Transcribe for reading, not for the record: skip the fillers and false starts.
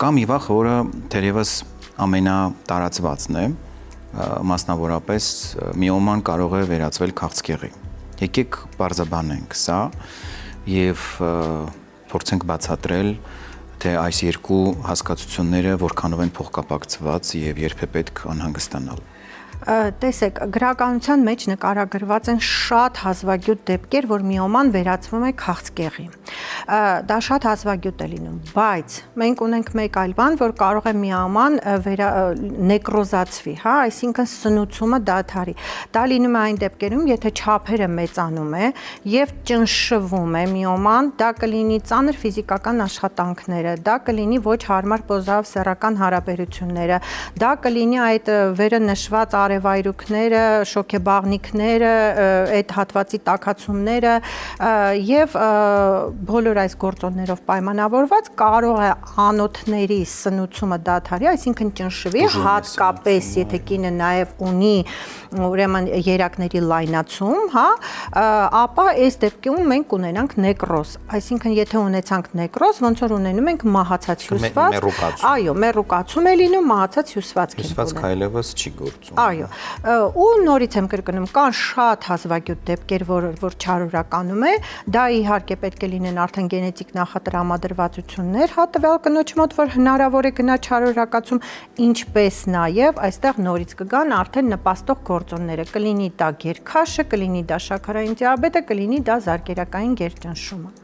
Կա մի վախ, որը թերևս ամենատարածվածն է, մասնավորապես միոման կարող է վերածվել քաղցկեղի։ Եկեք բարձրաբանենք սա եւ փորձենք բացատրել, թե այս երկու հասկացությունները որքանով են փոխկապակցված եւ երբ է պետք անհանգստանալ։ Տեսեք, գրականության մեջ նկարագրված են շատ հազվագյուտ դեպքեր, որ միոման վերածվում է քաղցկեղի։ Դա շատ հազվագյուտ է լինում, բայց մենք ունենք մեկ այլ բան, որ կարող է միոման նեկրոզացվի, հա, այսինքն սնուցումը դադարի։ Դա լինում է այն դեպքերում, եթե չափերը մեծանում է եւ ճնշվում է միոման, դա կլինի ծանր ֆիզիկական աշխատանքները, դա կլինի ոչ հարմար պոզաով-սեռական հարաբերությունները, դա կլինի այդ վերը նշված արևայրուքները, շոքեբաղնիքները, այդ հատվածի տաքացումները եւ բոլոր այս գործոններով պայմանավորված կարող է անոթների սնուցումը դադարի, այսինքն ճնշվի, հատկապես եթե կինը նաեւ ունի ուրեմն երակների լայնացում, հա, ապա այս դեպքում մենք ունենանք նեկրոզ, այսինքն եթե ունեցանք նեկրոզ, ոնց որ ունենում ենք մահացած հյուսված, այո, մեռուկացում է լինում, մահացած հյուսվածք ենք ունենում։ Հյուսված քայլևս չի գործում։ Այո, ու նորից եմ կրկնում, կան շատ հազվագյուտ դեպքեր, որ չարորականում է, դա իհարկե պետք է լինեն արդեն գենետիկ նախատրամադրվածություններ, հա տվյալ կնոջ մոտ, որ հնարավոր է գնա չարորակացում, ինչպես նաև այստեղ նորից կգան արդեն նպաստող գործոնները, կլինի դա գերքաշը, կլինի դա շաքարային դիաբետը, կլինի դա զարկերակային գերճնշումը։